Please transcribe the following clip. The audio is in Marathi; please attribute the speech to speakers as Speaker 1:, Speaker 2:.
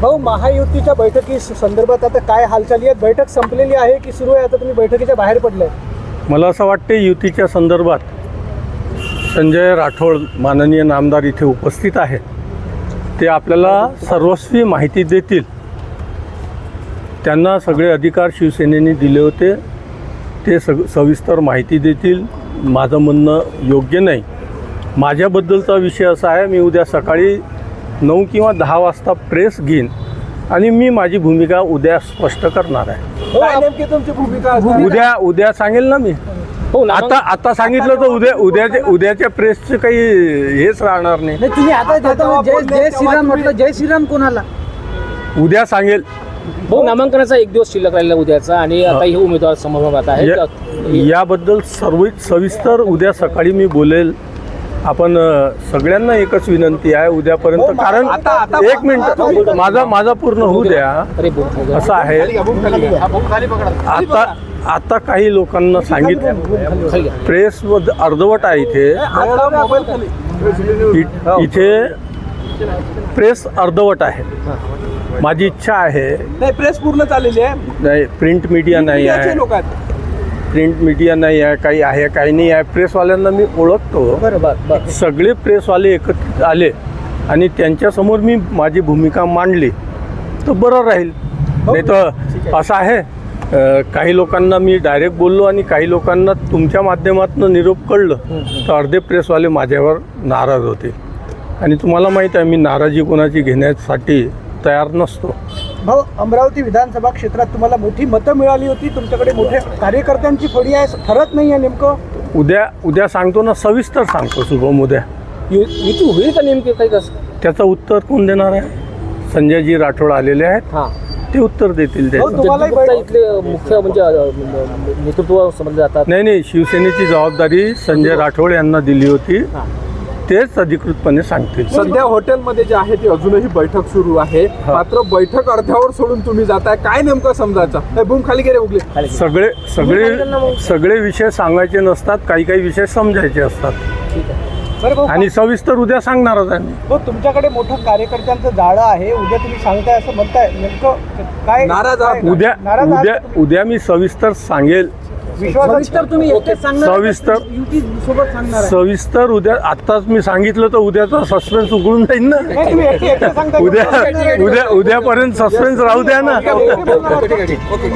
Speaker 1: भाऊ, महायुतीच्या बैठकी संदर्भात आता काय हालचाली आहेत? बैठक संपलेली आहे की सुरू आहे? आता तुम्ही बैठकीच्या बाहेर पडलाय.
Speaker 2: मला असं वाटते युतीच्या संदर्भात संजय राठोड माननीय नामदार इथे उपस्थित आहेत. ते आपल्याला सर्वस्वी माहिती देतील. त्यांना सगळे अधिकार शिवसेनेने दिले होते. ते सविस्तर माहिती देतील. माझं म्हणणं योग्य नाही. माझ्याबद्दलचा विषय असा आहे, मी उद्या सकाळी 9 किंवा 10 वाजता प्रेस घेईन आणि मी माझी भूमिका उद्या स्पष्ट करणार आहे.
Speaker 1: काय नेमकी तुमची भूमिका?
Speaker 2: उद्या सांगेल ना मी. आता सांगितलं तर उद्याच्या प्रेसचं काही हेच राहणार नाही.
Speaker 1: तुम्ही आता जय श्रीराम म्हटलं. जय श्रीराम कोणाला?
Speaker 2: उद्या सांगेल.
Speaker 3: भाऊ, नामांकनाचा एक दिवस शिल्लक राहिला उद्याचा आणि आता हे उमेदवार समोर आहे.
Speaker 2: याबद्दल सविस्तर उद्या सकाळी मी बोलेल. आपण सगळ्यांना एकच विनंती आहे उद्यापर्यंत, कारण एक मिनिट माझा पूर्ण होऊ द्या. असं आहे, आता काही लोकांना सांगितलं प्रेस अर्धवट आहे इथे प्रेस अर्धवट आहे. माझी इच्छा आहे.
Speaker 1: नाही, प्रेस पूर्ण चाललेली आहे.
Speaker 2: नाही, प्रिंट मीडिया नाही आहे. प्रिंट मीडिया नाही आहे, काही आहे काही नाही आहे. प्रेसवाल्यांना मी ओळखतो. सगळे प्रेसवाले एकत्रित आले आणि त्यांच्यासमोर मी माझी भूमिका मांडली तर बरं राहील. नाही तर असं आहे, काही लोकांना मी डायरेक्ट बोललो आणि काही लोकांना तुमच्या माध्यमातून निरोप कळलं तर अर्धे प्रेसवाले माझ्यावर नाराज होते. आणि तुम्हाला माहीत आहे, मी नाराजी कोणाची घेण्यासाठी तयार नसतो.
Speaker 1: भाऊ, अमरावती विधानसभा क्षेत्रात तुम्हाला मोठी मतं मिळाली होती. तुमच्याकडे मोठ्या कार्यकर्त्यांची फळी आहे. ठरत नाही आहे नेमकं.
Speaker 2: उद्या सांगतो ना, सविस्तर सांगतो शुभम. उद्या
Speaker 3: युती होईल का नेमके काही कसं?
Speaker 2: त्याचं उत्तर कोण देणार आहे? संजयजी राठोड आलेले आहेत, ते उत्तर देतील.
Speaker 3: इथले मुख्य म्हणजे नेतृत्व समजले जातात.
Speaker 2: नाही, शिवसेनेची जबाबदारी संजय राठोड यांना दिली होती. तेच अधिकृतपणे सांगतील.
Speaker 4: सध्या हॉटेलमध्ये जे आहे ती अजूनही बैठक सुरू आहे. मात्र बैठक अर्ध्यावर सोडून तुम्ही जाताय. काय नेमकं समजायचं? बूम खाली गेले उगले.
Speaker 2: सगळे विषय सांगायचे नसतात, काही विषय समजायचे असतात. आणि सविस्तर उद्या सांगणारच आहे.
Speaker 1: हो, तुमच्याकडे मोठं कार्यकर्त्यांचं जाळं आहे. उद्या तुम्ही सांगताय असं म्हणताय, नेमकं काय
Speaker 4: नाराज आहात?
Speaker 2: उद्या मी सविस्तर सांगेल. सविस्तर उद्या. आत्ताच मी सांगितलं तर उद्याचा सस्पेन्स उघडून जाईल ना. उद्यापर्यंत सस्पेन्स राहू द्या ना.